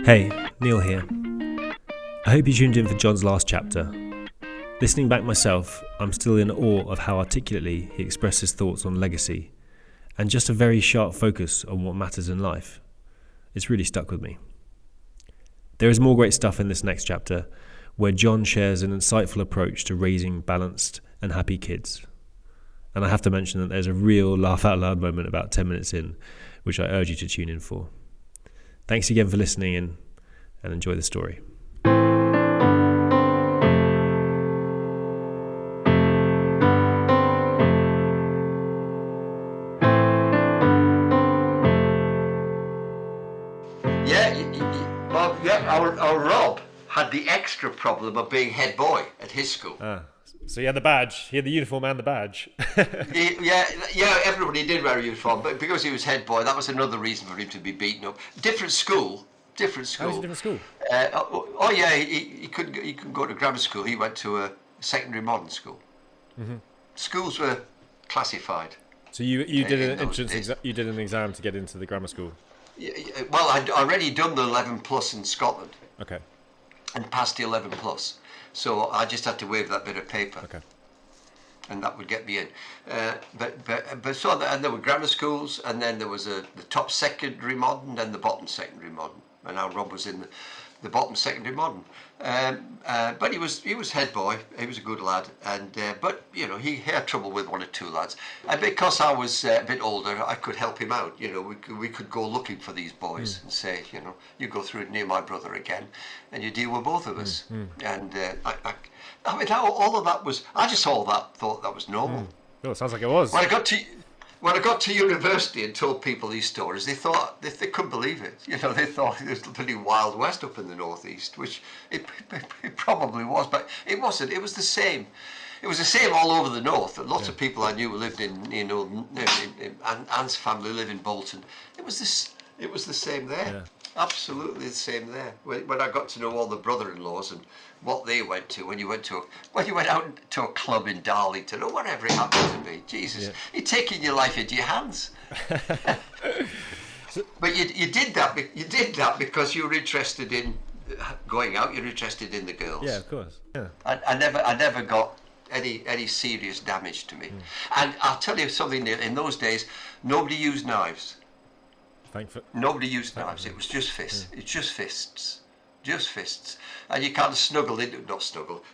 Hey, Neil here. I hope you tuned in for John's last chapter. Listening back myself, I'm still in awe of how articulately he expressed his thoughts on legacy and just a very sharp focus on what matters in life. It's really stuck with me. There is more great stuff in this next chapter where John shares an insightful approach to raising balanced and happy kids. And I have to mention that there's a real laugh out loud moment about 10 minutes in, which I urge you to tune in for. Thanks again for listening in, and enjoy the story. Our Rob had the extra problem of being head boy at his school. So he had the badge, he had the uniform and the badge. Everybody did wear a uniform, but because he was head boy, that was another reason for him to be beaten up. Different school. Oh, he's a different school? He couldn't go to grammar school. He went to a secondary modern school. Mm-hmm. Schools were classified. So you did an entrance exam. You did an exam to get into the grammar school. Well, I'd already done the 11 plus in Scotland. Okay. And passed the 11 plus, so I just had to wave that bit of paper. Okay. And that would get me in. And there were grammar schools, and then there was the top secondary modern and the bottom secondary modern. And our Rob was in the bottom secondary modern. But he was head boy. He was a good lad, but you know he had trouble with one or two lads. And because I was a bit older, I could help him out. You know, we could go looking for these boys and say, you know, you go through near my brother again, and you deal with both of us. And I mean, all of that was. I just thought that was normal. Oh, it sounds like it was. When I got to university and told people these stories, they couldn't believe it. You know, they thought it was the bloody Wild West up in the northeast, which it probably was, but it wasn't. It was the same. It was the same all over the north. Lots of people I knew lived in, you know, Anne's family live in Bolton. It was the same there. Yeah. Absolutely the same there. When I got to know all the brother-in-laws and what they went to, when you went out to a club in Darlington or whatever it happened to be, Jesus, you're taking your life into your hands. But you did that because you were interested in going out. You're interested in the girls. Yeah, of course. Yeah. I never got any serious damage to me. And I'll tell you something. In those days, nobody used knives. Nobody used knives. It was just fists. It's just fists. Just fists. And you kind of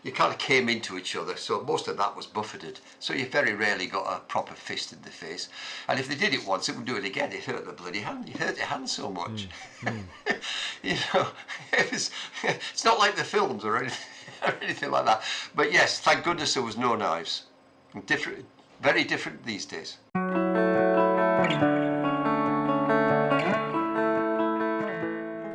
you kind of came into each other. So most of that was buffeted. So you very rarely got a proper fist in the face. And if they did it once, it would do it again. It hurt the bloody hand. It hurt your hand so much. You know, it's not like the films or anything like that. But yes, thank goodness there was no knives. Very different these days.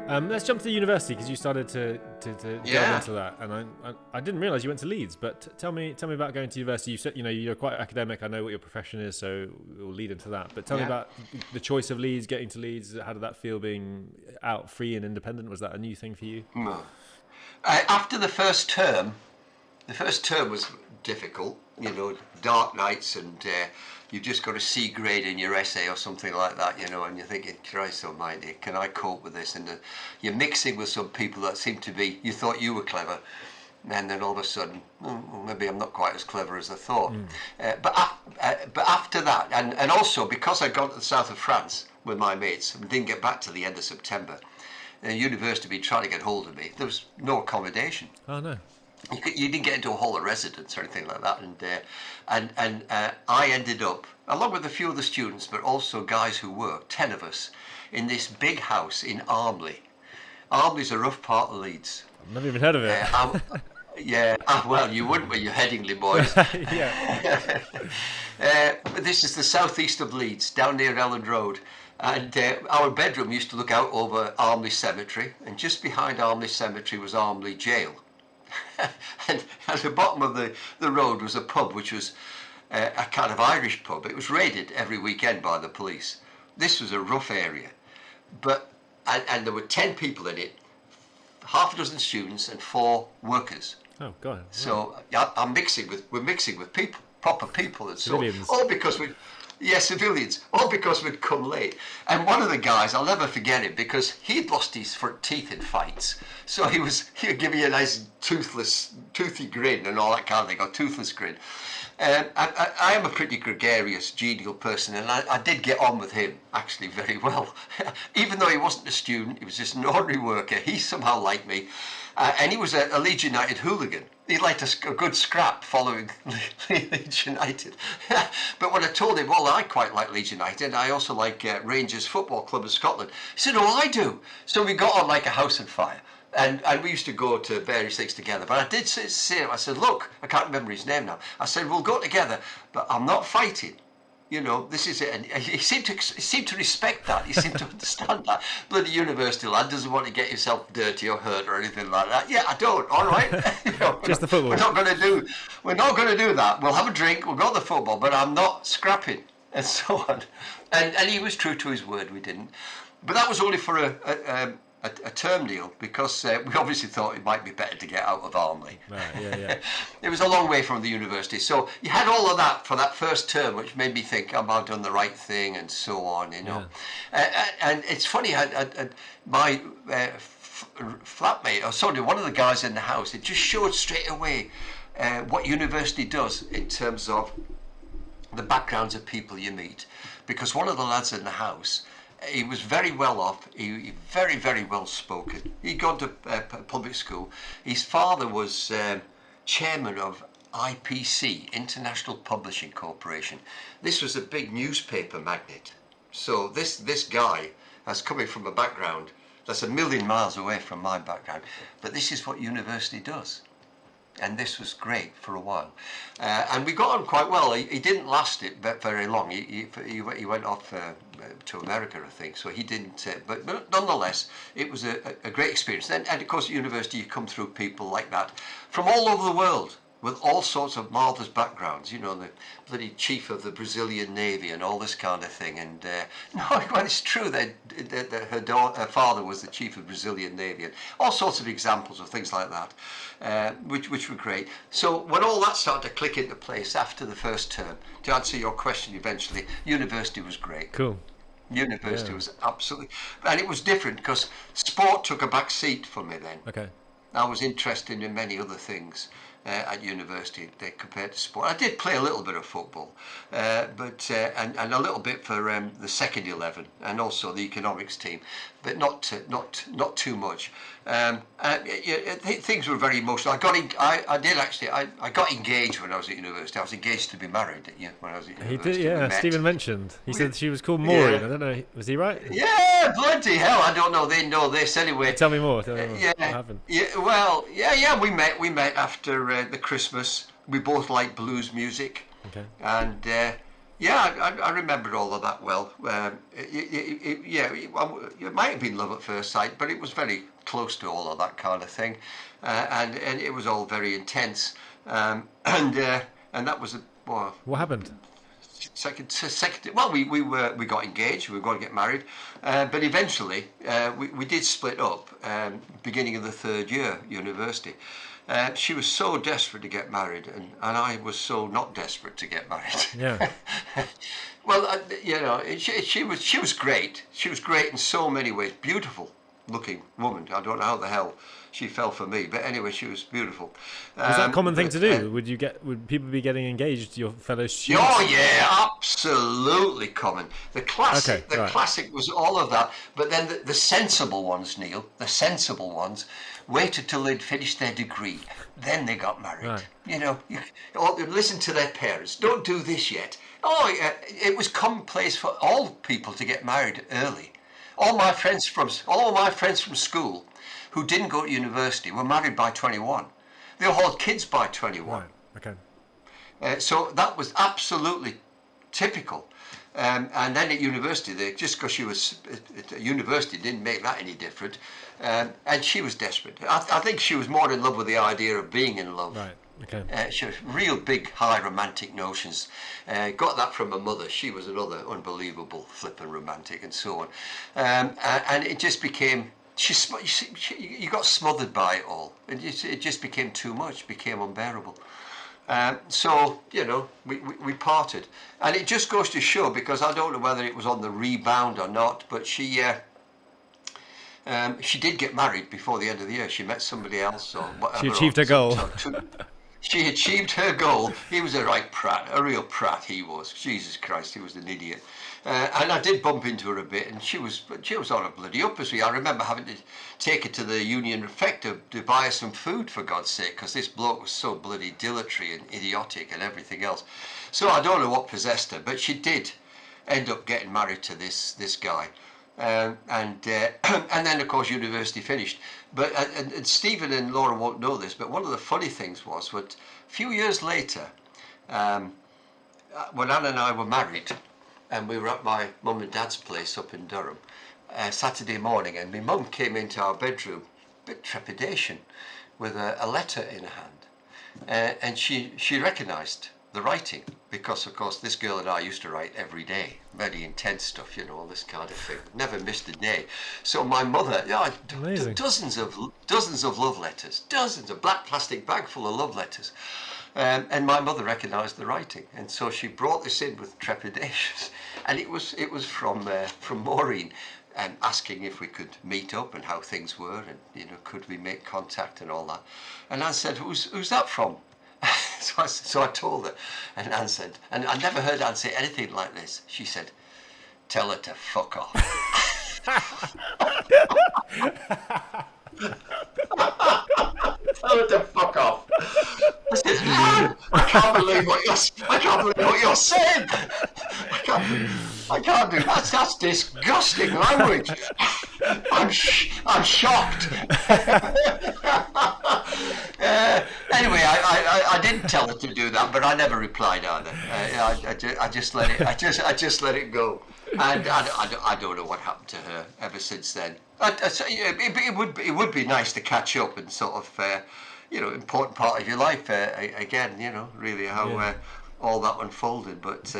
Let's jump to the university because you started to delve into that, and I didn't realise you went to Leeds. But tell me about going to university. You said you're quite academic. I know what your profession is, so we'll lead into that. But tell me about the choice of Leeds, getting to Leeds. How did that feel being out, free and independent? Was that a new thing for you? No. After the first term was difficult. You know, dark nights and. You just got a C grade in your essay or something like that, you know, and you're thinking, Christ almighty, can I cope with this? And you're mixing with some people that seem to be, you thought you were clever, and then all of a sudden, maybe I'm not quite as clever as I thought. But after that, and also because I'd gone to the south of France with my mates and didn't get back till the end of September, the university had been trying to get hold of me. There was no accommodation. Oh, no. You didn't get into a hall of residence or anything like that, and I ended up, along with a few of the students, but also guys who worked, 10 of us, in this big house in Armley. Armley's a rough part of Leeds. I've never even heard of it. Well, you wouldn't when you're Headingley boys. But this is the southeast of Leeds, down near Elland Road. And our bedroom used to look out over Armley Cemetery, and just behind Armley Cemetery was Armley Jail. And at the bottom of the road was a pub, which was a kind of Irish pub. It was raided every weekend by the police. This was a rough area, and there were 10 people in it, half a dozen students and 4 workers. Oh God! So we're mixing with people, proper people, and so civilians. all because we Yeah, civilians, all because we'd come late. And one of the guys, I'll never forget it, because he'd lost his front teeth in fights. So he'd give you a nice toothy grin and all that kind of thing, or toothless grin. I am a pretty gregarious, genial person, and I did get on with him actually very well. Even though he wasn't a student, he was just an ordinary worker. He somehow liked me, and he was a Leeds United hooligan. He liked a good scrap following Leeds United. But when I told him, well, I quite like Leeds United, I also like Rangers Football Club of Scotland, he said, oh, I do. So we got on like a house on fire. And we used to go to various things together. But I did say to him, I said, look, I can't remember his name now. I said, we'll go together, but I'm not fighting. You know, this is it. And he seemed to respect that. He seemed to understand that. Bloody university lad doesn't want to get yourself dirty or hurt or anything like that. Yeah, I don't. All right. You know, just the football. We're not going to do that. We'll have a drink. We'll go to the football, but I'm not scrapping and so on. And he was true to his word. We didn't. But that was only for a term deal, because we obviously thought it might be better to get out of Armley. Right, yeah. It was a long way from the university, so you had all of that for that first term, which made me think, have I done the right thing, and so on, you know. Yeah. And it's funny, my flatmate, or sorry, one of the guys in the house, it just showed straight away what university does in terms of the backgrounds of people you meet, because one of the lads in the house, he was very well off. He very, very well spoken. He'd gone to public school. His father was chairman of IPC, International Publishing Corporation. This was a big newspaper magnate. So this guy that's coming from a background that's a million miles away from my background. But this is what university does. And this was great for a while, and we got on quite well. He didn't last it very long. He went off to America, I think, so he didn't. But nonetheless, it was a great experience. And of course, at university, you come through people like that from all over the world, with all sorts of marvellous backgrounds, you know, the bloody chief of the Brazilian Navy and all this kind of thing. And no, well, it's true that her father was the chief of Brazilian Navy, and all sorts of examples of things like that, which were great. So when all that started to click into place after the first term, to answer your question eventually, university was great. Cool. University was absolutely, and it was different because sport took a back seat for me then. Okay. I was interested in many other things at university compared to sport. I did play a little bit of football, but and a little bit for the second 11 and also the economics team, but not too much. Things were very emotional. I got engaged when I was at university. I was engaged to be married when I was at university. He did, yeah. Stephen mentioned. He said she was called Maureen. Yeah. I don't know. Was he right? Yeah, bloody hell! I don't know. They know this anyway. Tell me more. Yeah. What happened? Yeah. Well, yeah. We met after the Christmas. We both liked blues music. Okay. And I remembered all of that well. It might have been love at first sight, but it was very close to all of that kind of thing, and it was all very intense. And that was what happened? Second. Well, we got engaged. We were going to get married, but eventually we did split up. Beginning of the third year university. She was so desperate to get married, and I was so not desperate to get married. Yeah. Well, she was great. She was great in so many ways. Beautiful looking woman. I don't know how the hell she fell for me, but anyway, she was beautiful. Was that a common thing to do? Would people be getting engaged, your fellow students? Oh yeah, absolutely common. The classic was all of that. But then the sensible ones, Neil, the sensible ones, waited till they'd finished their degree, then they got married. Right. You know, listen to their parents. Don't do this yet. It was commonplace for all people to get married early. All of my friends from school who didn't go to university were married by 21. They all had kids by 21. Right. Okay. So that was absolutely typical. And then at university, just because she was at university didn't make that any different. And she was desperate. I think she was more in love with the idea of being in love. Right. Okay. She was real big, high romantic notions. Got that from her mother. She was another unbelievable flippin' romantic and so on. And it just became, you got smothered by it all. It just became too much, became unbearable. So, we parted. And it just goes to show, because I don't know whether it was on the rebound or not, but she did get married before the end of the year. She met somebody else or whatever. She achieved her goal. She achieved her goal. He was a real prat he was. Jesus Christ, he was an idiot. And I did bump into her a bit, and she was on a bloody uppity. I remember having to take her to the Union Effect to buy her some food, for God's sake, because this bloke was so bloody dilatory and idiotic and everything else. So I don't know what possessed her, but she did end up getting married to this guy. And then, of course, university finished. But and Stephen and Laura won't know this, but one of the funny things was that a few years later, when Anne and I were married, and we were at my mum and dad's place up in Durham, Saturday morning, and my mum came into our bedroom, a bit trepidation, with a letter in her hand, and she recognised the writing, because of course this girl and I used to write every day, very intense stuff, all this kind of thing. Never missed a day. So my mother, dozens of love letters, dozens, a black plastic bag full of love letters. And my mother recognised the writing, and so she brought this in with trepidation, and it was from Maureen, asking if we could meet up and how things were, and could we make contact and all that. And Anne said, "Who's that from?" So I told her, and Anne said, and I never heard Anne say anything like this. She said, "Tell her to fuck off." Tell her to fuck off. I said, "Anne, I can't believe what you're saying. I can't do that. That's disgusting language. I'm shocked." Anyway, I didn't tell her to do that, but I never replied either. I just let it go, and I don't know what happened to her ever since then. It would be nice to catch up and sort of important part of your life again. Really how all that unfolded, but.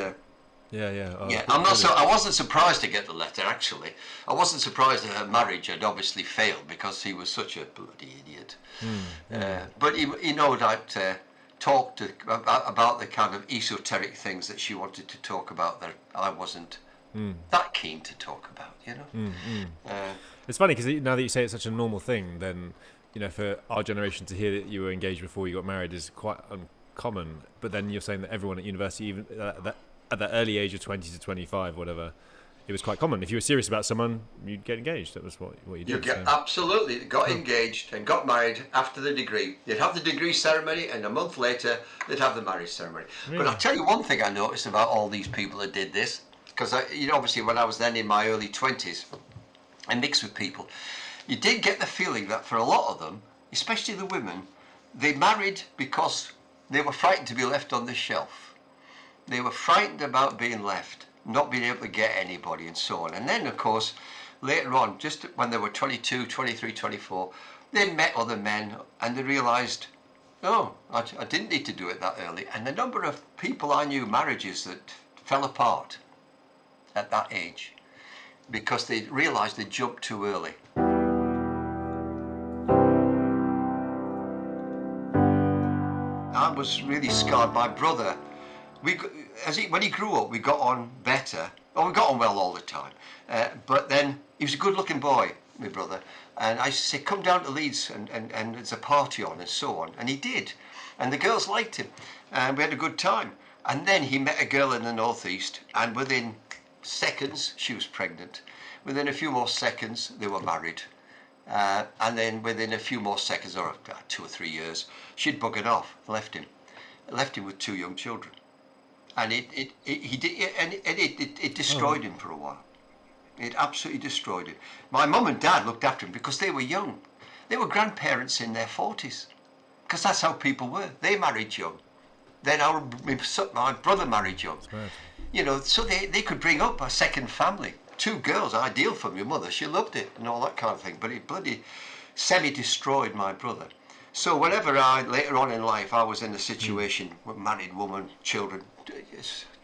I wasn't surprised to get the letter, actually. I wasn't surprised that her marriage had obviously failed, because he was such a bloody idiot. But he no doubt talked about the kind of esoteric things that she wanted to talk about that I wasn't that keen to talk about, It's funny, because now that you say it's such a normal thing, then, for our generation to hear that you were engaged before you got married is quite uncommon. But then you're saying that everyone at university, even at the early age of 20 to 25, whatever, it was quite common. If you were serious about someone, you'd get engaged. That was what you did. Absolutely. Got engaged and got married after the degree. They'd have the degree ceremony, and a month later, they'd have the marriage ceremony. Really? But I'll tell you one thing I noticed about all these people that did this, because obviously when I was then in my early 20s, I mixed with people. You did get the feeling that for a lot of them, especially the women, they married because they were frightened to be left on the shelf. They were frightened about being left, not being able to get anybody, and so on. And then, of course, later on, just when they were 22, 23, 24, they met other men, and they realised, oh, I didn't need to do it that early. And the number of people I knew, marriages that fell apart at that age, because they realised they jumped too early. I was really scarred. My brother, when he grew up, we got on better. Well, we got on well all the time. But then he was a good-looking boy, my brother. And I used to say, "Come down to Leeds and there's a party on," and so on. And he did. And the girls liked him. And we had a good time. And then he met a girl in the northeast, and within seconds, she was pregnant. Within a few more seconds, they were married. And then within a few more seconds, or 2 or 3 years, she'd buggered off, left him with 2 young children. And it destroyed him for a while. It absolutely destroyed him. My mum and dad looked after him because they were young. They were grandparents in their 40s, because that's how people were. They married young. Then my brother married young. So they could bring up a second family. 2 girls, ideal for your mother. She loved it and all that kind of thing. But it bloody semi-destroyed my brother. So whenever later on in life, I was in a situation with married woman, children,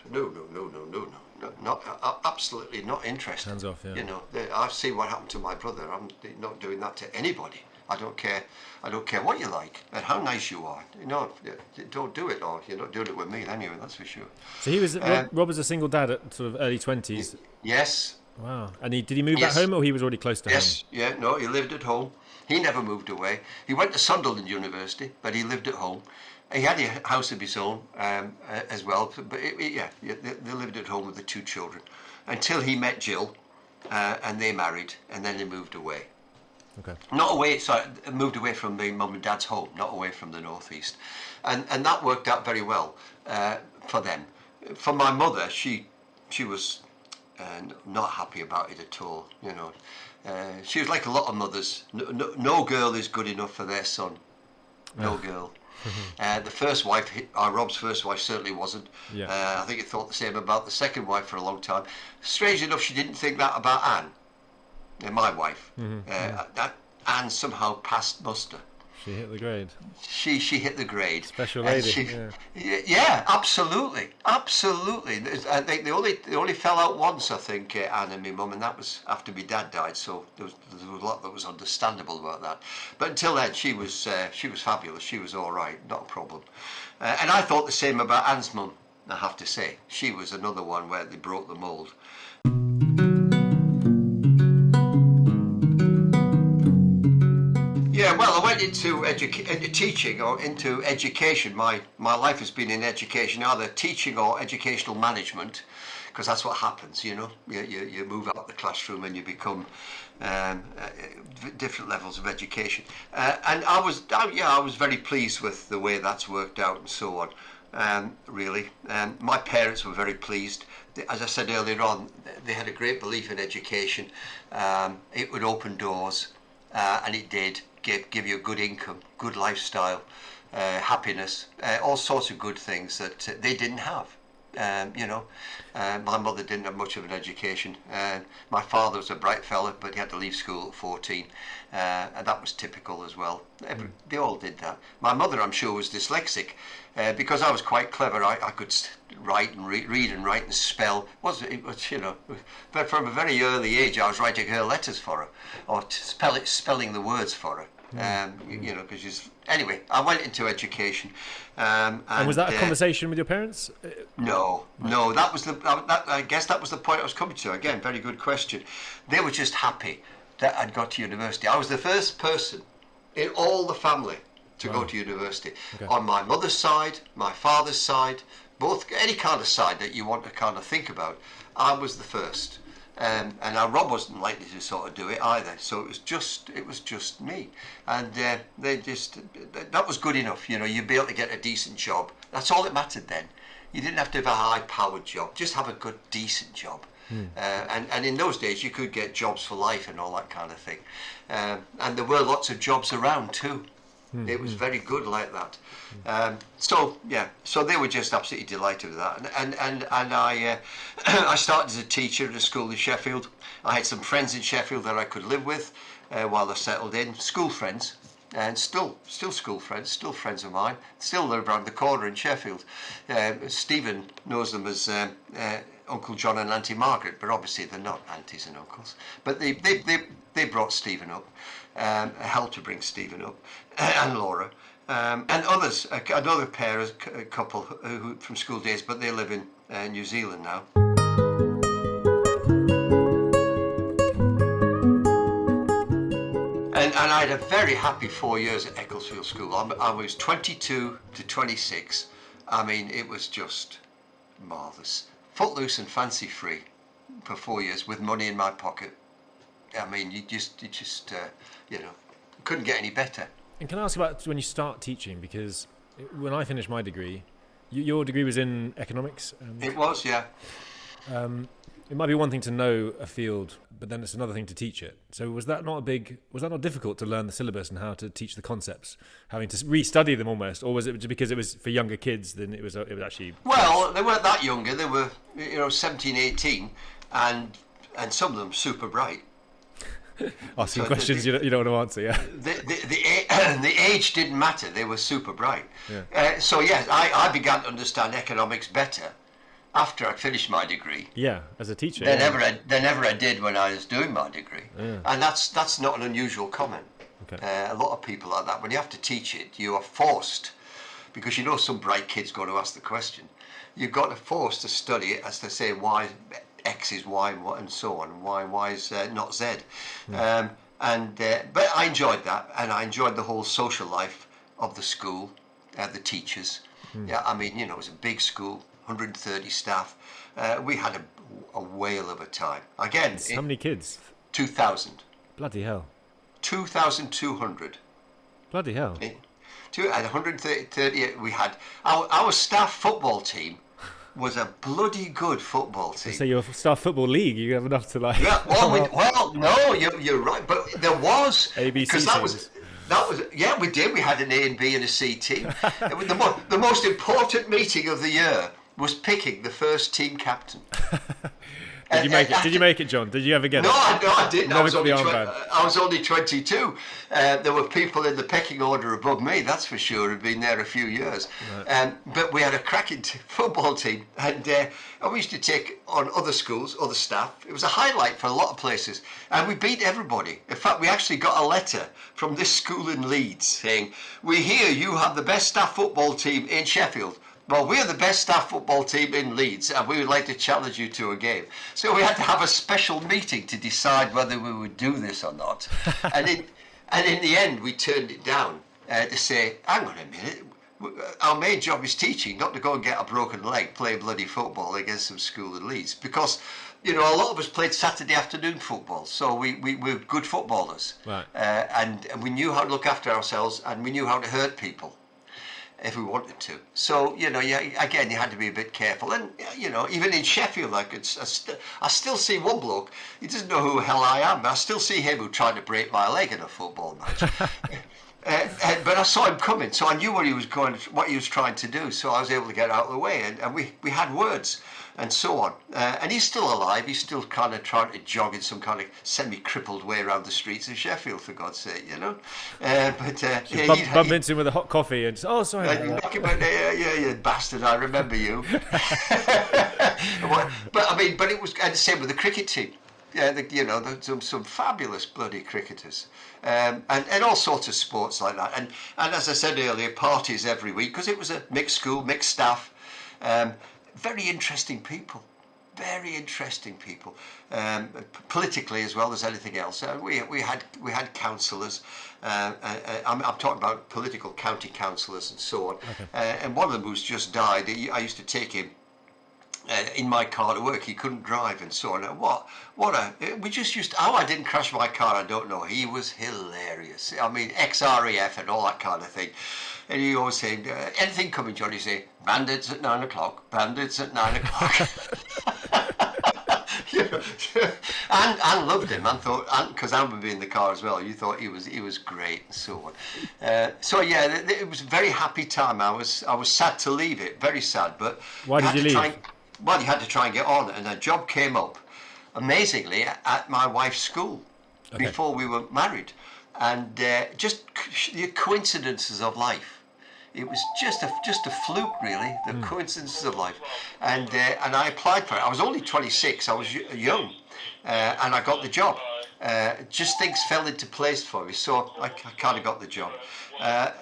no, absolutely not interested. Hands off, yeah. I've seen what happened to my brother. I'm not doing that to anybody. I don't care what you like and how nice you are. Don't do it, or you're not doing it with me anyway, that's for sure. So he was Rob was a single dad at sort of early 20s. Yes. Wow. And did he move back home, or he was already close to home? Yes. Yeah. No, he lived at home. He never moved away. He went to Sunderland University, but he lived at home. He had a house of his own as well. But they lived at home with the 2 children until he met Jill, and they married, and then they moved away. Okay. Not away, sorry, moved away from the mum and dad's home, not away from the northeast, and that worked out very well for them. For my mother, she was not happy about it at all. She was like a lot of mothers. No girl is good enough for their son. No girl. The first wife, Rob's first wife, certainly wasn't. Yeah. I think he thought the same about the second wife for a long time. Strange enough, she didn't think that about Anne. My wife. That Anne somehow passed muster. She hit the grade. She hit the grade. Special lady. Yeah, absolutely. I think they only fell out once, I think, Anne and my mum, and that was after my dad died. So there was a lot that was understandable about that. But until then, she was fabulous. She was all right, not a problem. And I thought the same about Anne's mum. I have to say, she was another one where they broke the mould. Yeah, well, I went into teaching or into education. My life has been in education, either teaching or educational management, because that's what happens. You move out the classroom and you become different levels of education. And I was very pleased with the way that's worked out and so on. Really, my parents were very pleased. As I said earlier on, they had a great belief in education. It would open doors, and it did. Give you a good income, good lifestyle, happiness, all sorts of good things that they didn't have. My mother didn't have much of an education. My father was a bright fella, but he had to leave school at 14, and that was typical as well. They all did that. My mother, I'm sure, was dyslexic, because I was quite clever. I could write and read and write and spell. But from a very early age, I was writing her letters for her, or spelling the words for her. Because anyway, I went into education. And was that a conversation with your parents? No. That was I guess that was the point I was coming to. Again, very good question. They were just happy that I'd got to university. I was the first person in all the family to go to university. Okay. On my mother's side, my father's side, both, any kind of side that you want to kind of think about, I was the first. And Rob wasn't likely to sort of do it either, so it was just me, and that was good enough. You'd be able to get a decent job. That's all that mattered then. You didn't have to have a high-powered job; just have a good, decent job. And in those days, you could get jobs for life and all that kind of thing. And there were lots of jobs around too. It was very good like that. So they were just absolutely delighted with that. And I I started as a teacher at a school in Sheffield. I had some friends in Sheffield that I could live with while I settled in. School friends, and still school friends, still friends of mine. Still live around the corner in Sheffield. Stephen knows them as Uncle John and Auntie Margaret, but obviously they're not aunties and uncles. But they brought Stephen up. Helped to bring Stephen up, and Laura, and others, another pair, a couple who from school days, but they live in New Zealand now. And I had a very happy 4 years at Ecclesfield School. I was 22 to 26. I mean, it was just marvellous. Footloose and fancy free for 4 years with money in my pocket. I mean, you just couldn't get any better. And can I ask about when you start teaching? Because when I finished my degree, your degree was in economics. It was, yeah. It might be one thing to know a field, but then it's another thing to teach it. So was that not difficult to learn the syllabus and how to teach the concepts, having to restudy them almost, or was it just because it was for younger kids? Then it was actually. Well, they weren't that younger. They were 17, 18, and some of them super bright. Asking questions you don't want to answer, yeah. The age didn't matter. They were super bright. Yeah. So yes, I began to understand economics better after I finished my degree. Yeah, as a teacher. Than ever I did when I was doing my degree. Yeah. And that's not an unusual comment. Okay. A lot of people like that. When you have to teach it, you are forced, because you know some bright kid's going to ask the question. You've got to force to study it as to say why X is Y and so on, why Y is not Z. But I enjoyed that, and I enjoyed the whole social life of the school, the teachers. Yeah, I mean, it was a big school, 130 staff. We had a whale of a time. Again, how many kids? 2,000. Bloody hell. 2,200. Bloody hell. At 130, we had our staff football team was a bloody good football team. So your staff football league, you have enough to like. Yeah, well, no, you're right, but there was ABC that was yeah, we did. We had an A and B and a C team. The most important meeting of the year was picking the first team captain. Did you make it? Did you make it, John? Did you ever get it? No, I didn't. Never got the armband. I was only 22. There were people in the pecking order above me, that's for sure, who'd been there a few years. Right. But we had a cracking football team, and we used to take on other schools, other staff. It was a highlight for a lot of places, and we beat everybody. In fact, we actually got a letter from this school in Leeds saying, "We hear you have the best staff football team in Sheffield. Well, we're the best staff football team in Leeds, and we would like to challenge you to a game." So we had to have a special meeting to decide whether we would do this or not. and in the end, we turned it down to say, hang on a minute, our main job is teaching, not to go and get a broken leg playing bloody football against some school in Leeds. Because, a lot of us played Saturday afternoon football, so we were good footballers. Right. And we knew how to look after ourselves, and we knew how to hurt people if we wanted to. So, you had to be a bit careful. And, even in Sheffield, I still see one bloke, he doesn't know who the hell I am, but I still see him who tried to break my leg in a football match. But I saw him coming, so I knew what he was trying to do, so I was able to get out of the way, and we had words and so on. And he's still alive. He's still kind of trying to jog in some kind of semi-crippled way around the streets of Sheffield, for God's sake, Bump into him with a hot coffee and sorry. You bastard! I remember you. But it was and the same with the cricket team. Yeah, some fabulous bloody cricketers, and all sorts of sports like that. And as I said earlier, parties every week because it was a mixed school, mixed staff. Very interesting people, politically as well as anything else. We had councillors. I'm talking about political county councillors and so on. Okay. And one of them who's just died. I used to take him in my car to work. He couldn't drive and so on. We just used to, how I didn't crash my car, I don't know. He was hilarious. I mean, ex-RAF and all that kind of thing. And he always said, anything coming, John, he'd say, bandits at 9 o'clock, bandits at 9 o'clock. And loved him, and thought, because I would be in the car as well, you thought he was great and so on. It was a very happy time. I was sad to leave it, very sad. But why did you leave? You had to try and get on, and a job came up, amazingly, at my wife's school before we were married. And just the coincidences of life. It was just a fluke, really, the coincidences of life. And I applied for it. I was only 26. I was young, and I got the job. Just things fell into place for me, so I kind of got the job. And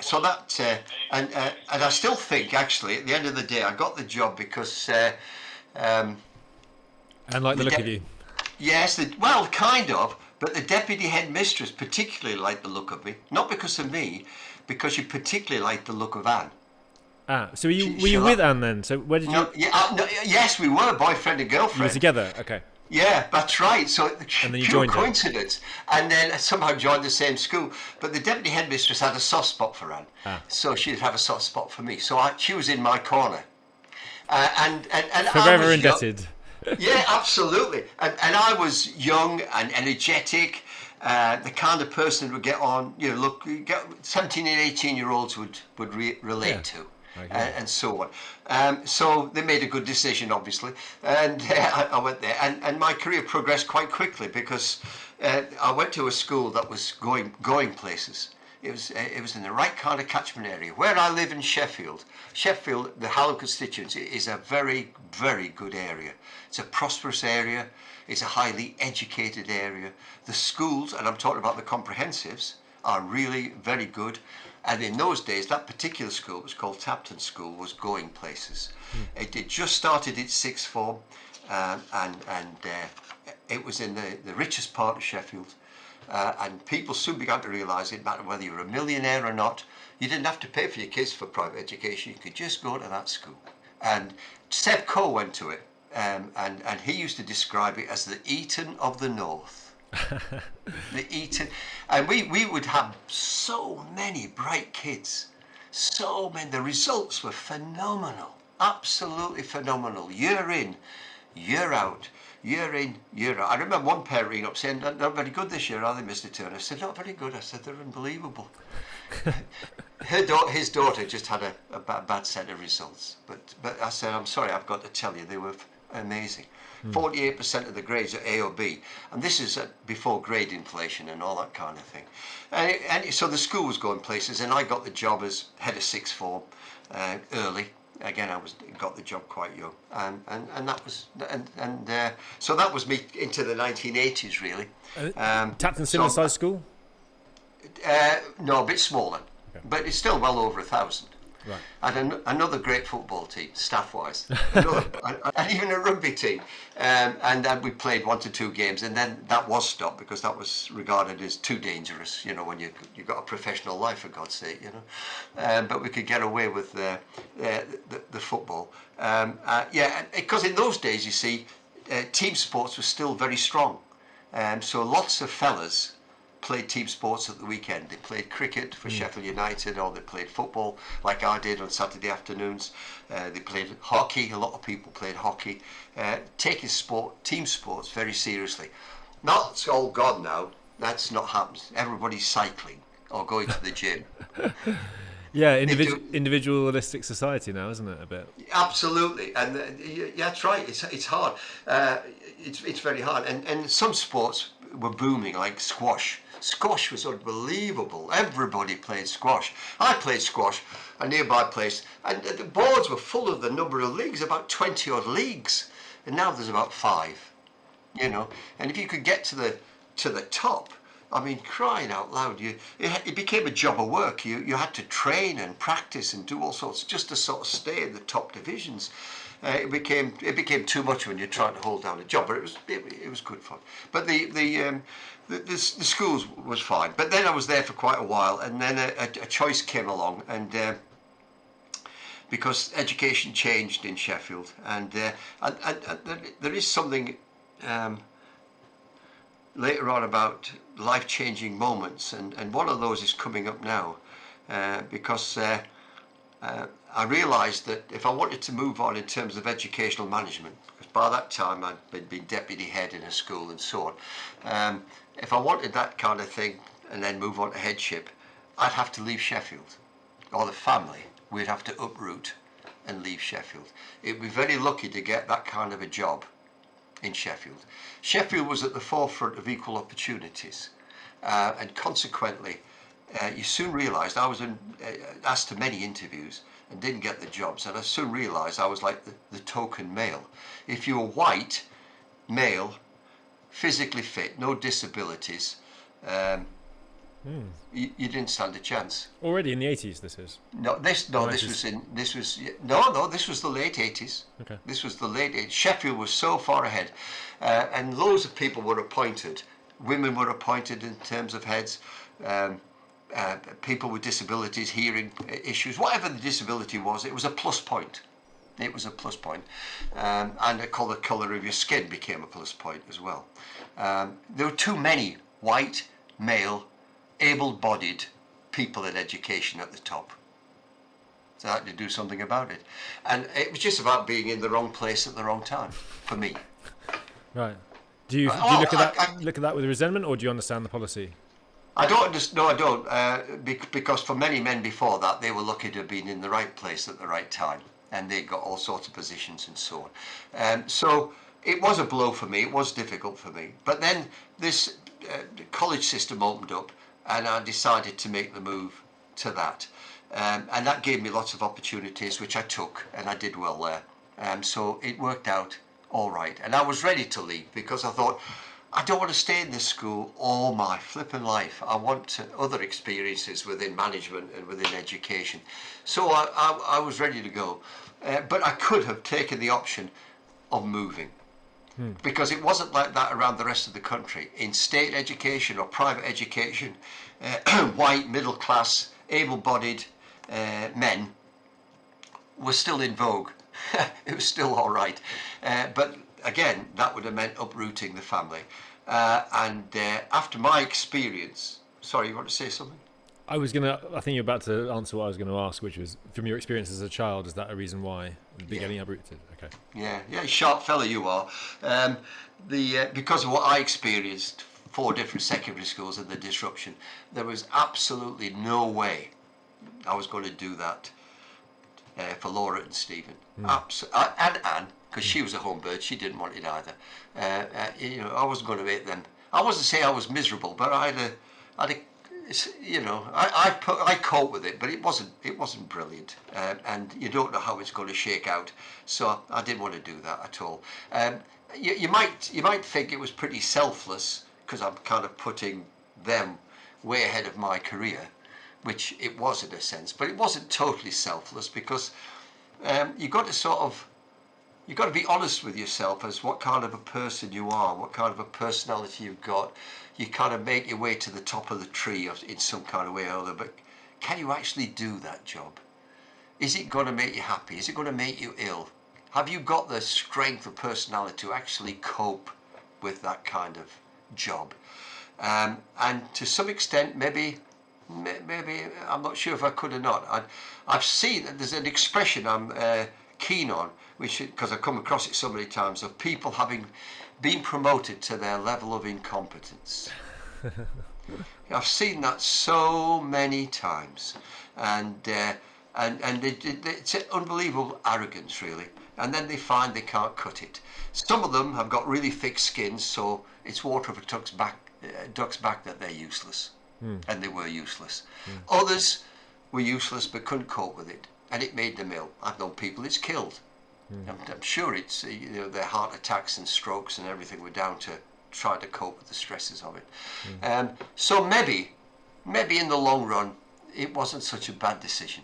I still think, actually, at the end of the day, I got the job because. And like the look of you. Yes, kind of. But the deputy headmistress particularly liked the look of me. Not because of me, because she particularly liked the look of Anne. So were you with Anne then? So where did you... Yes, we were, boyfriend and girlfriend. You were together? Okay. Yeah, that's right. So and then you joined coincidence. Her. And then somehow joined the same school. But the deputy headmistress had a soft spot for Anne. So she'd have a soft spot for me. So she was in my corner. And forever indebted. Yeah, absolutely. And I was young and energetic, the kind of person who would get on, 17 and 18-year-olds would relate to, and so on. So they made a good decision, obviously, and I went there. And my career progressed quite quickly because I went to a school that was going places. It was in the right kind of catchment area. Where I live in Sheffield, the Hallam constituency is a very, very good area. It's a prosperous area. It's a highly educated area. The schools, and I'm talking about the comprehensives, are really very good. And in those days, that particular school, it was called Tapton School, was going places. It just started its sixth form, and it was in the richest part of Sheffield. And people soon began to realise it didn't matter whether you were a millionaire or not, you didn't have to pay for your kids for private education, you could just go to that school. And Seb Coe went to it, and he used to describe it as the Eton of the North. The Eton. And we would have so many bright kids, so many. The results were phenomenal, absolutely phenomenal, year in, year out. Year in, year out. I remember one parent ringing up saying, "Not very good this year, are they, Mr. Turner?" I said, "Not very good." I said, "They're unbelievable." His daughter just had a bad set of results. But I said, "I'm sorry, I've got to tell you, they were amazing." 48% of the grades are A or B. And this is before grade inflation and all that kind of thing. And so the school was going places, and I got the job as head of sixth form early. Again, I got the job quite young, and that was so that was me into the 1980s really. Tapton similar size school? No, a bit smaller, but it's still well over 1,000. Right. And another great football team, staff-wise, and even a rugby team. And then we played 1 to 2 games, and then that was stopped because that was regarded as too dangerous. You know, when you got a professional life, for God's sake. You know, but we could get away with the football. Because in those days, you see, team sports was still very strong, so lots of fellas played team sports at the weekend. They played cricket for Sheffield United, or they played football like I did on Saturday afternoons. They played hockey. A lot of people played hockey, taking team sports very seriously. Not it's all gone now. That's not happened. Everybody's cycling or going to the gym. Yeah, individualistic society now, isn't it, a bit? Absolutely, and that's right. It's hard. It's very hard, and some sports were booming, like squash. Squash was unbelievable. Everybody played squash. I played squash, a nearby place, and the boards were full of the number of leagues, about 20 odd leagues, and now there's about 5. You know, and if you could get to the top, I mean, crying out loud, it became a job of work. You had to train and practice and do all sorts just to sort of stay in the top divisions. It became too much when you're trying to hold down a job, but it was good fun. But the schools was fine. But then I was there for quite a while, and then a choice came along, and because education changed in Sheffield, and there is something later on about life-changing moments, and one of those is coming up now, because I realised that if I wanted to move on in terms of educational management, because by that time I'd been deputy head in a school and so on, if I wanted that kind of thing and then move on to headship, I'd have to leave Sheffield, or the family, we'd have to uproot and leave Sheffield. It'd be very lucky to get that kind of a job in Sheffield. Sheffield was at the forefront of equal opportunities, and consequently you soon realised, I was asked to many interviews and didn't get the jobs, and I soon realised I was like the token male. If you were white, male, physically fit, no disabilities, you didn't stand a chance. Already in the 80s, this is? This was the late 80s. Okay. This was the late 80s. Sheffield was so far ahead, and loads of people were appointed. Women were appointed in terms of heads. People with disabilities, hearing issues, whatever the disability was, it was a plus point. It was a plus point. And the colour of your skin became a plus point as well. There were too many white, male, able-bodied people in education at the top. So I had to do something about it. And it was just about being in the wrong place at the wrong time, for me. Right. Do you look at that with resentment, or do you understand the policy? I don't understand. No, I don't. Because for many men before that, they were lucky to have been in the right place at the right time, and they got all sorts of positions and so on. So it was a blow for me. It was difficult for me. But then this college system opened up, and I decided to make the move to that, and that gave me lots of opportunities, which I took, and I did well there. So it worked out all right, and I was ready to leave because I thought, I don't want to stay in this school all my flipping life. I want other experiences within management and within education. So I was ready to go. But I could have taken the option of moving. Because it wasn't like that around the rest of the country. In state education or private education, white, middle class, able-bodied men were still in vogue. It was still all right. But again, that would have meant uprooting the family. And after my experience, sorry, you want to say something? I think you're about to answer what I was going to ask, which was, from your experience as a child, is that a reason why you'd be getting uprooted? Okay. Yeah, sharp fella you are. Because of what I experienced, 4 different secondary schools and the disruption, there was absolutely no way I was going to do that for Laura and Stephen. And Anne, because she was a home bird, she didn't want it either. I wasn't going to make them. I wasn't saying I was miserable, but I coped with it, but it wasn't brilliant, and you don't know how it's going to shake out. So I didn't want to do that at all. You might think it was pretty selfless because I'm kind of putting them way ahead of my career, which it was in a sense, but it wasn't totally selfless because you've got to be honest with yourself as what kind of a person you are, what kind of a personality you've got. You kind of make your way to the top of the tree in some kind of way or other, but can you actually do that job? Is it going to make you happy? Is it going to make you ill? Have you got the strength of personality to actually cope with that kind of job? And to some extent, maybe I'm not sure if I could or not. I've seen that there's an expression I'm keen on, which because I've come across it so many times, of people having been promoted to their level of incompetence. I've seen that so many times, and it's an unbelievable arrogance, really. And then they find they can't cut it. Some of them have got really thick skins, so it's water off a duck's back that they're useless, and they were useless. Others were useless but couldn't cope with it, and it made them ill. I've known people it's killed. I'm sure it's their heart attacks and strokes and everything were down to trying to cope with the stresses of it. So maybe in the long run it wasn't such a bad decision,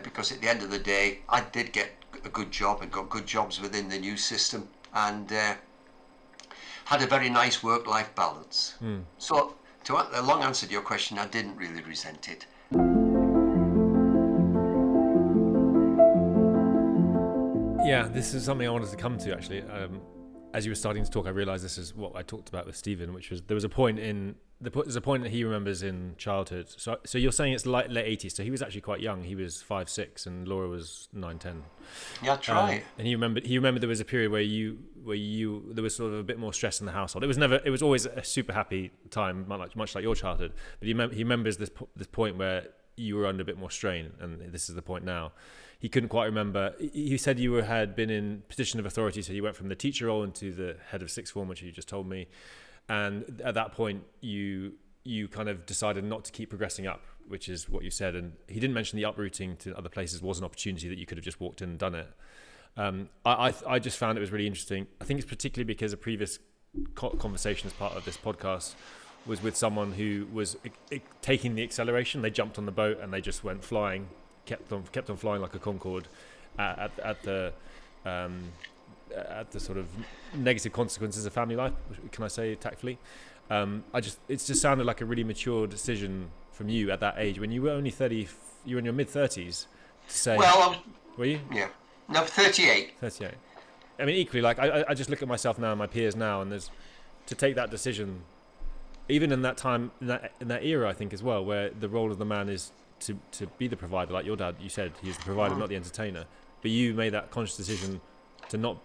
because at the end of the day I did get a good job and got good jobs within the new system, and had a very nice work-life balance. So the long answer to your question, I didn't really resent it. Yeah, this is something I wanted to come to actually. As you were starting to talk, I realised this is what I talked about with Stephen, which was there's a point that he remembers in childhood. So you're saying it's late 80s. So he was actually quite young. He was 5, 6, and Laura was 9, 10. Yeah, that's right. And he remembered there was a period where there was sort of a bit more stress in the household. It was always a super happy time, much like your childhood. But he remembers this point where you were under a bit more strain, and this is the point now. He couldn't quite remember. He said you had been in position of authority, so you went from the teacher role into the head of sixth form, which you just told me. And at that point, you kind of decided not to keep progressing up, which is what you said. And he didn't mention the uprooting to other places was an opportunity that you could have just walked in and done it. I just found it was really interesting. I think it's particularly because a previous conversation as part of this podcast was with someone who was taking the acceleration. They jumped on the boat and they just went flying. Kept on flying like a Concorde at the sort of negative consequences of family life. Can I say tactfully? It just sounded like a really mature decision from you at that age when you were only 30. You were in your mid-30s to say. Well, were you? Yeah. No, 38. 38. I mean, equally, like I just look at myself now and my peers now, and there's to take that decision, even in that time, in that era, I think as well, where the role of the man is to be the provider, like your dad, you said he's the provider, not the entertainer. But you made that conscious decision to not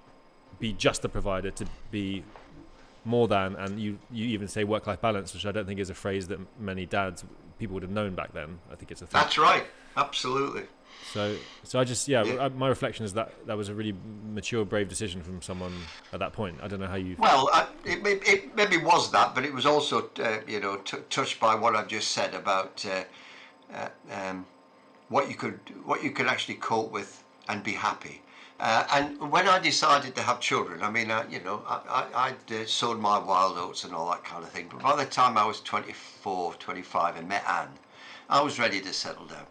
be just the provider, to be more than, and you even say work-life balance, which I don't think is a phrase that many people would have known back then. I think it's a thing. That's right, absolutely. So I just my reflection is that was a really mature, brave decision from someone at that point. I don't know how you. Well, it maybe was that, but it was also touched by what I've just said about what you could actually cope with and be happy. And when I decided to have children, I mean, I'd sown my wild oats and all that kind of thing. But by the time I was 24, 25 and met Anne, I was ready to settle down.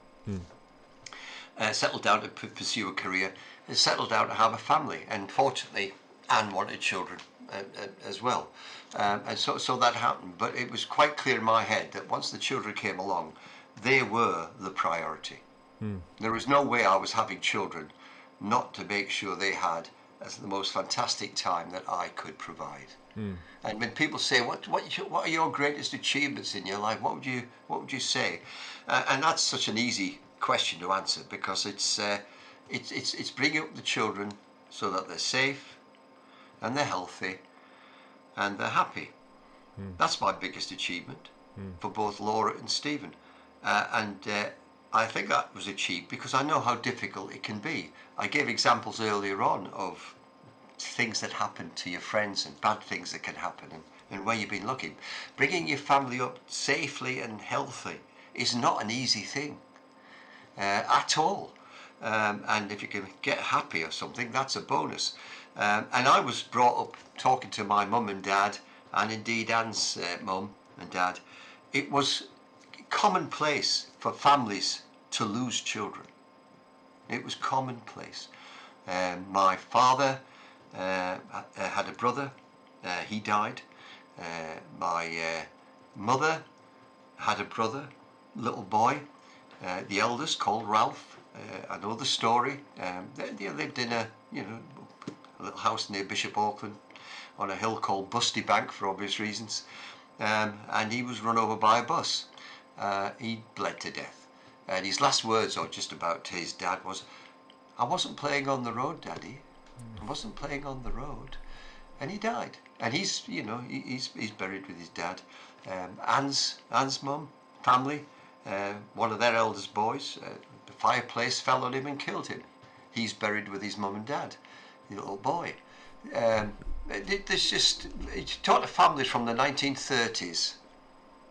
Settle down to pursue a career and settle down to have a family. And fortunately, Anne wanted children as well. And so that happened. But it was quite clear in my head that once the children came along, they were the priority. There was no way I was having children not to make sure they had as the most fantastic time that I could provide. And when people say, what are your greatest achievements in your life? What would you say? And that's such an easy question to answer, because it's bringing up the children so that they're safe and they're healthy and they're happy. That's my biggest achievement for both Laura and Stephen. I think that was achieved because I know how difficult it can be. I gave examples earlier on of things that happen to your friends and bad things that can happen and where you've been looking. Bringing your family up safely and healthy is not an easy thing at all. And if you can get happy or something, that's a bonus. And I was brought up talking to my mum and dad, and indeed Anne's mum and dad. It was commonplace for families to lose children. It was commonplace. My father had a brother. He died. My mother had a brother, little boy, the eldest, called Ralph. I know the story. They lived in a little house near Bishop Auckland on a hill called Busty Bank for obvious reasons. And he was run over by a bus. He bled to death. And his last words, or just about to his dad, was, "I wasn't playing on the road, Daddy. I wasn't playing on the road." And he died. And he's buried with his dad. Anne's mum, family, one of their eldest boys, the fireplace fell on him and killed him. He's buried with his mum and dad, the little boy. There's just, you talk to families from the 1930s,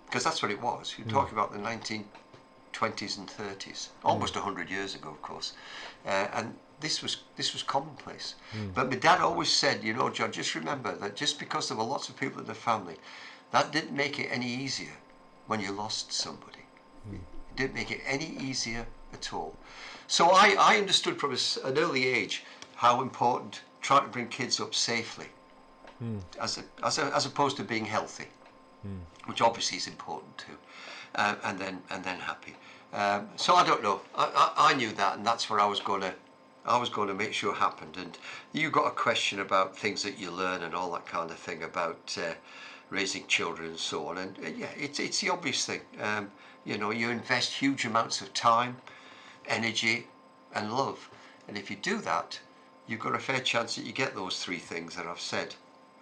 because that's what it was. You're talking about the 1920s and 30s, almost 100 years ago, of course. And this was commonplace. But my dad always said, John, just remember that just because there were lots of people in the family, that didn't make it any easier when you lost somebody. It didn't make it any easier at all. So I understood from an early age how important trying to bring kids up safely, as opposed to being healthy, which obviously is important too, and then happy. So I don't know. I knew that, and that's where I was going to make sure happened. And you got a question about things that you learn and all that kind of thing about raising children and so on. And yeah, it's the obvious thing. You invest huge amounts of time, energy, and love. And if you do that, you've got a fair chance that you get those three things that I've said,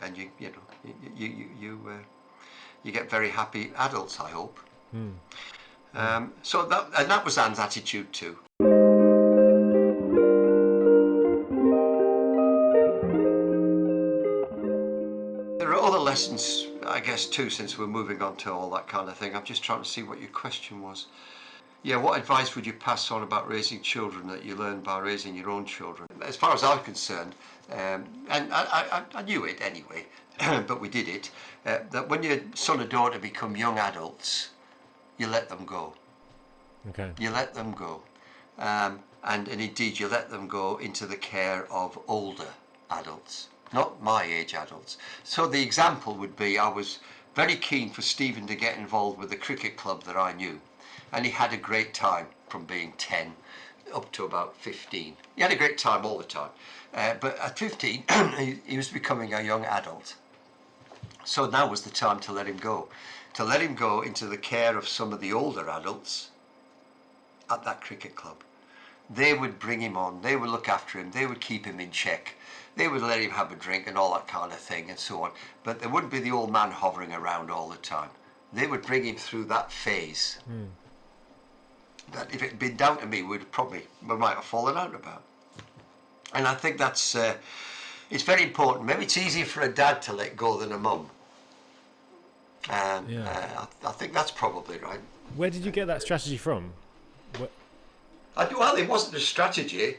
and you get very happy adults, I hope. So that was Anne's attitude too. There are other lessons, I guess, too, since we're moving on to all that kind of thing. I'm just trying to see what your question was. Yeah, what advice would you pass on about raising children that you learned by raising your own children? As far as I'm concerned, and I knew it anyway, but we did it, that when your son or daughter become young adults, you let them go. Okay. You let them go. And indeed, you let them go into the care of older adults, not my age adults. So the example would be, I was very keen for Stephen to get involved with the cricket club that I knew. And he had a great time from being 10 up to about 15. He had a great time all the time. But at 15, he was becoming a young adult. So now was the time to let him go. To let him go into the care of some of the older adults at that cricket club. They would bring him on. They would look after him. They would keep him in check. They would let him have a drink and all that kind of thing and so on. But there wouldn't be the old man hovering around all the time. They would bring him through that phase. That if it had been down to me, we might have fallen out about. And I think that's it's very important. Maybe it's easier for a dad to let go than a mum. And I think that's probably right. Where did you get that strategy from? Well, it wasn't a strategy.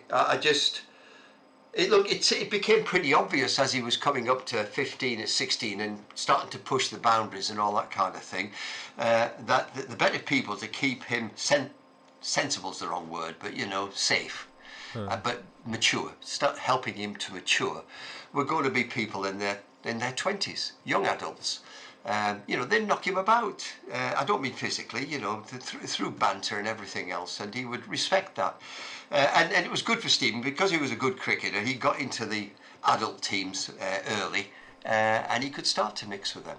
It became pretty obvious as he was coming up to 15 at 16 and starting to push the boundaries and all that kind of thing, that the better people to keep him sensible's the wrong word, but safe, but mature, start helping him to mature, were going to be people in their 20s, young adults. They'd knock him about. I don't mean physically, through banter and everything else, and he would respect that. And it was good for Stephen because he was a good cricketer. He got into the adult teams early, and he could start to mix with them.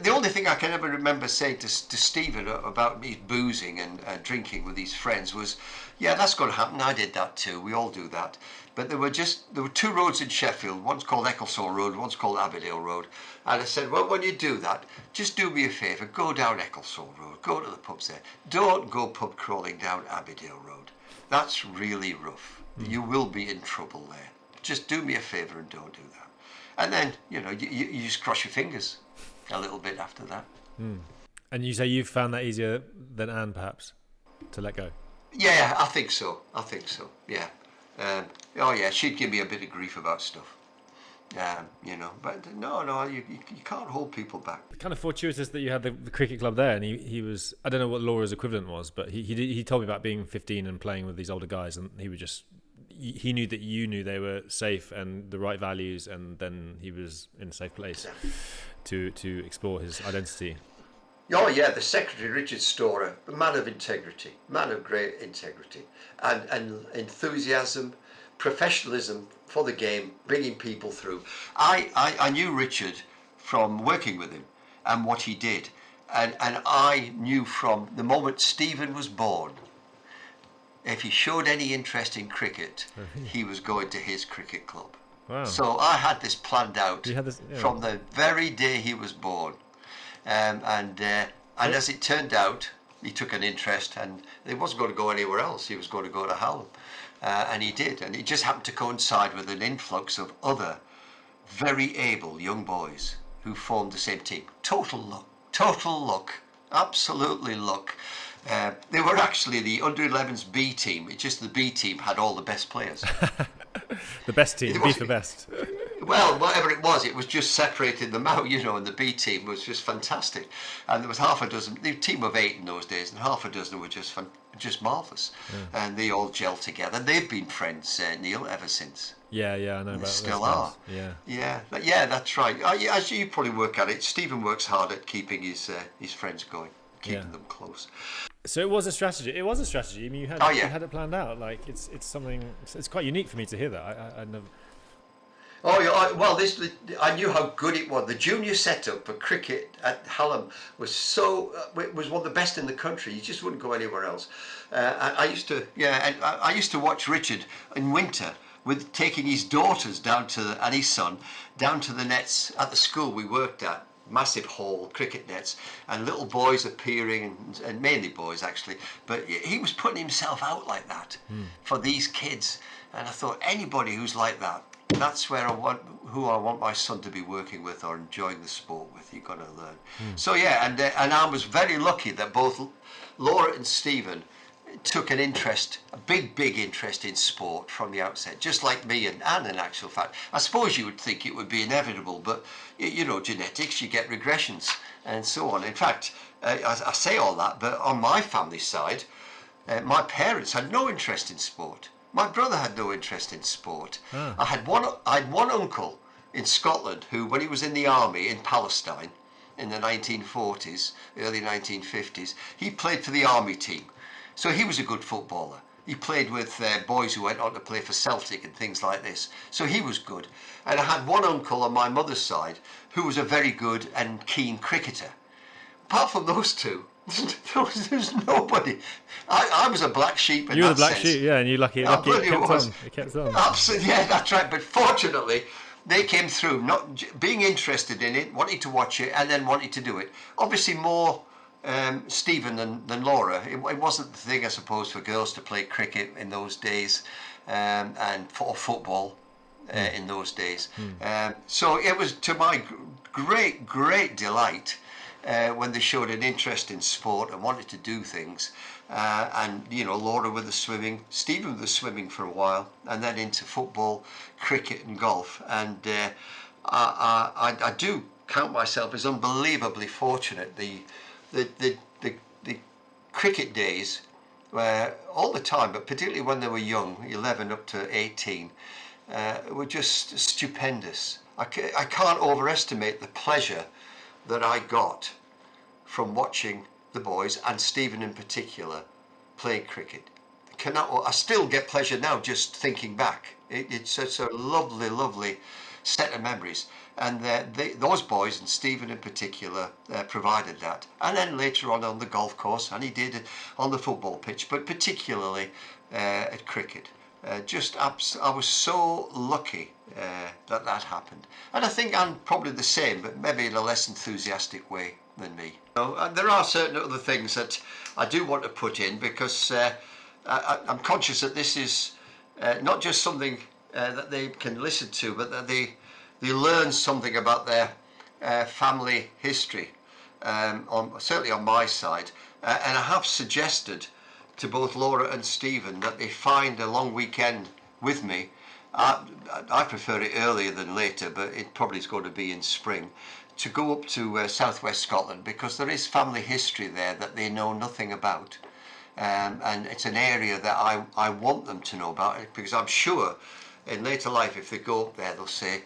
The only thing I can ever remember saying to Stephen about me boozing and drinking with his friends was, yeah, that's going to happen. I did that too. We all do that. But there were two roads in Sheffield. One's called Ecclesall Road, one's called Abbeydale Road. And I said, well, when you do that, just do me a favour, go down Ecclesall Road, go to the pubs there. Don't go pub crawling down Abbeydale Road. That's really rough. You will be in trouble there. Just do me a favour and don't do that. And then, you just cross your fingers a little bit after that. And you say you've found that easier than Anne, perhaps, to let go? Yeah, I think so, yeah. She'd give me a bit of grief about stuff. But no, you can't hold people back. Kind of fortuitous that you had the cricket club there, and he was, I don't know what Laura's equivalent was, but he told me about being 15 and playing with these older guys, and he knew that you knew they were safe and the right values, and then he was in a safe place to explore his identity. Oh yeah, the secretary, Richard Storer, a man of integrity, man of great integrity and enthusiasm, professionalism for the game, bringing people through. I knew Richard from working with him and what he did, and I knew from the moment Stephen was born, if he showed any interest in cricket, he was going to his cricket club. Wow. So I had this planned out from the very day he was born. And as it turned out, he took an interest, and he wasn't going to go anywhere else. He was going to go to Hallam, and he did. And it just happened to coincide with an influx of other very able young boys who formed the same team. Total luck, absolutely luck. They were actually the under-11s B team. It's just the B team had all the best players. The best team, B for best. Well, whatever it was just separated them out, and the B team was just fantastic. And there was half a dozen, the team of 8 in those days, and half a dozen were just marvellous. Yeah. And they all gelled together. They've been friends, Neil, ever since. Yeah, I know about that. Still are. Yeah, that's right. As you probably work at it, Stephen works hard at keeping his friends going, keeping them close. So it was a strategy. I mean, you had it planned out. Like it's something. It's quite unique for me to hear that. I never. Oh yeah, well, I knew how good it was. The junior setup for cricket at Hallam was was one of the best in the country. You just wouldn't go anywhere else. I used to watch Richard in winter with taking his daughters and his son down to the nets at the school we worked at. Massive hall, cricket nets, and little boys appearing, and mainly boys actually. But he was putting himself out like that for these kids, and I thought anybody who's like that. That's who I want my son to be working with or enjoying the sport with. You've got to learn. So yeah, and I was very lucky that both Laura and Stephen took a big interest in sport from the outset, just like me and Anne in actual fact. I suppose you would think it would be inevitable, but genetics, you get regressions and so on. In fact, I say all that, but on my family side, my parents had no interest in sport. My brother had no interest in sport. I had one uncle in Scotland who, when he was in the army in Palestine in the 1940s, early 1950s, he played for the army team. So he was a good footballer. He played with boys who went on to play for Celtic and things like this. So he was good. And I had one uncle on my mother's side who was a very good and keen cricketer. Apart from those two, there's nobody. I was a black sheep in that sense. You were the black sheep, yeah, and you're lucky. It kept on. Absolutely, yeah, that's right. But fortunately, they came through, not being interested in it, wanting to watch it, and then wanting to do it. Obviously, more Stephen than Laura. It wasn't the thing, I suppose, for girls to play cricket in those days, and for football in those days. So it was to my great delight. when they showed an interest in sport and wanted to do things. And Laura with the swimming, Stephen with the swimming for a while, and then into football, cricket, and golf. And I do count myself as unbelievably fortunate. The cricket days, where all the time, but particularly when they were young, 11 up to 18, were just stupendous. I can't overestimate the pleasure that I got from watching the boys, and Stephen in particular, play cricket. I still get pleasure now just thinking back. It's a lovely, lovely set of memories. And those boys, and Stephen in particular, provided that. And then later on the golf course, and he did it on the football pitch, but particularly at cricket. I was so lucky that happened. And I think I'm probably the same, but maybe in a less enthusiastic way than me. And there are certain other things that I do want to put in, because I'm conscious that this is not just something that they can listen to, but that they learn something about their family history, certainly on my side. And I have suggested to both Laura and Stephen that they find a long weekend with me. I prefer it earlier than later, but it probably is going to be in spring, to go up to southwest Scotland, because there is family history there that they know nothing about. And it's an area that I want them to know about, because I'm sure in later life, if they go up there, they'll say,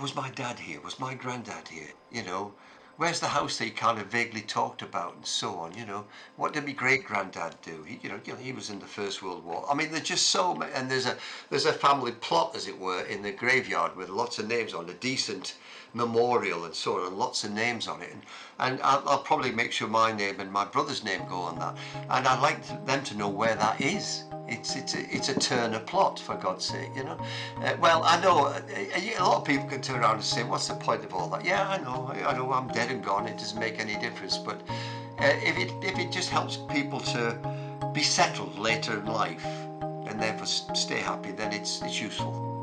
was my dad here? Was my granddad here? Where's the house that he kind of vaguely talked about, and so on? What did my great granddad do? He was in the First World War. I mean, there's just so many, and there's a family plot, as it were, in the graveyard with lots of names on, a decent memorial and so on, and lots of names on it. And I'll probably make sure my name and my brother's name go on that. And I'd like them to know where that is. It's a Turner plot, for God's sake, Well, I know a lot of people can turn around and say, what's the point of all that? Yeah, I know, I'm dead and gone, it doesn't make any difference. But if it just helps people to be settled later in life and therefore stay happy, then it's useful.